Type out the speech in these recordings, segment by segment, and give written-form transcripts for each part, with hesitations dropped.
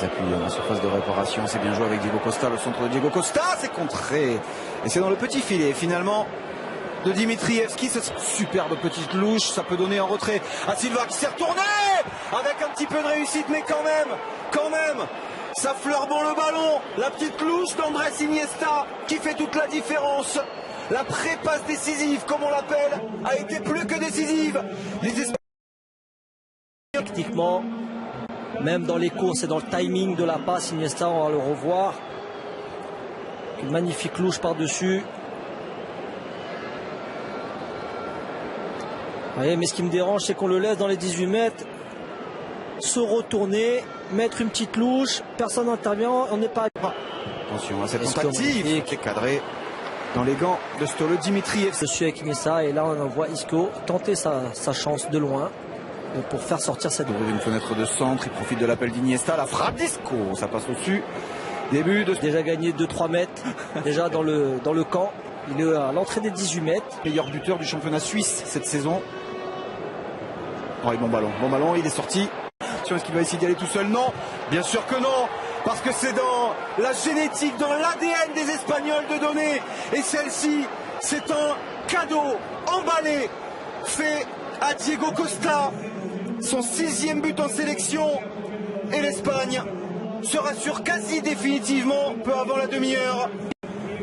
s'appuie dans la surface de réparation. C'est bien joué avec Diego Costa, le centre de Diego Costa, c'est contré. Et c'est dans le petit filet finalement de Dimitrievski. Cette superbe petite louche, ça peut donner un retrait à Silva qui s'est retourné avec un petit peu de réussite, mais quand même, ça fleure bon le ballon. La petite louche d'Andrés Iniesta qui fait toute la différence. La pré-passe décisive, comme on l'appelle, a été plus que décisive. Les Espagnols... Techniquement, même dans les courses et dans le timing de la passe, Iniesta, on va le revoir. Une magnifique louche par-dessus. Ouais, mais ce qui me dérange, c'est qu'on le laisse dans les 18 mètres se retourner, mettre une petite louche, personne n'intervient, on n'est pas... Attention à cette tentative qui est cadrée dans les gants de Stolo Dimitrievski. Je suis avec Iniesta et là on voit Isco tenter sa chance de loin pour faire sortir cette... Une fenêtre de centre, il profite de l'appel d'Iniesta, la frappe d'Isco, ça passe au-dessus. Début de... Déjà gagné 2-3 mètres, déjà dans le camp. Il est à l'entrée des 18 mètres. Meilleur buteur du championnat suisse cette saison. Oh, bon ballon, il est sorti. Est-ce qu'il va essayer d'y aller tout seul? Non, bien sûr que non, parce que c'est dans la génétique, dans l'ADN des Espagnols de donner. Et celle-ci, c'est un cadeau emballé fait à Diego Costa. Son 6e but en sélection. Et l'Espagne se rassure quasi définitivement, peu avant la demi-heure.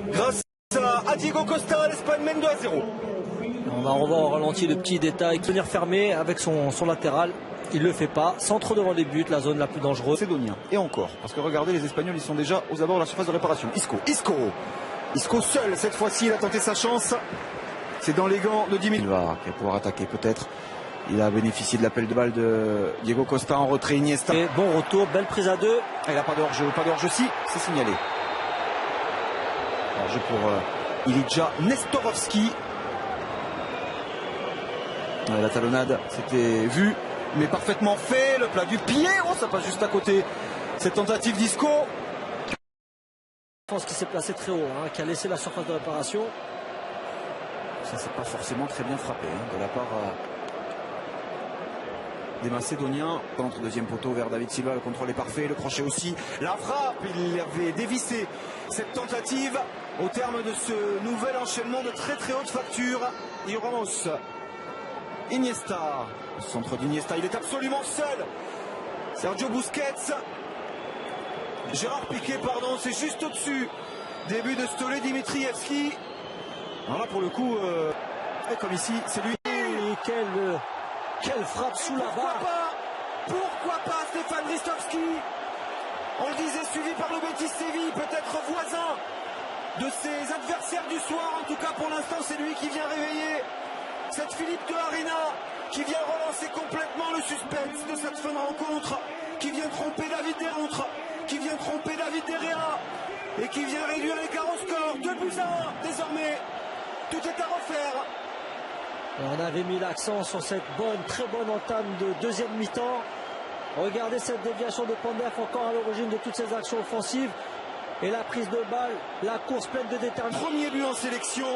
Grâce à Diego Costa, l'Espagne mène 2-0. On va revoir au ralenti le petit détail. Tenir fermé avec son latéral. Il ne le fait pas, centre devant les buts, la zone la plus dangereuse. Macédonien. Et encore, parce que regardez, les Espagnols, ils sont déjà aux abords de la surface de réparation. Isco seul, cette fois-ci, il a tenté sa chance. C'est dans les gants de Dimitrievski. Il va pouvoir attaquer peut-être. Il a bénéficié de l'appel de balle de Diego Costa en retrait. Iniesta. Et bon retour, belle prise à deux. Il n'a pas de hors-jeu, si, c'est signalé. Hors-jeu pour Ilija Nestorovski. La talonnade, c'était vu, mais parfaitement fait. Le plat du pied, oh, ça passe juste à côté. Cette tentative d'Isco. Je pense qu'il s'est placé très haut, qui a laissé la surface de réparation. Ça, c'est pas forcément très bien frappé de la part des Macédoniens. Contre deuxième poteau vers David Silva, le contrôle est parfait, le crochet aussi. La frappe, il avait dévissé cette tentative au terme de ce nouvel enchaînement de très haute facture. Et Ramos. Iniesta, le centre d'Iniesta, il est absolument seul. Sergio Busquets, Gérard Piqué, pardon, c'est juste au-dessus. Début de Stole Dimitrievski. Alors là, pour le coup, comme ici, c'est lui. Et quelle frappe sous la barre. Pourquoi pas Stefan Ristovski? On le disait, suivi par le Betis Séville, peut-être voisin de ses adversaires du soir. En tout cas, pour l'instant, c'est lui qui vient réveiller cette Philippe de Arena, qui vient relancer complètement le suspense de cette fin de rencontre, qui vient tromper David Derrontre, qui vient tromper David Derrea, et qui vient réduire l'écart au score. 2-1 désormais. Tout est à refaire. On avait mis l'accent sur cette très bonne entame de deuxième mi-temps. Regardez cette déviation de Pandef, encore à l'origine de toutes ces actions offensives. Et la prise de balle, la course pleine de détermination. Premier but en sélection.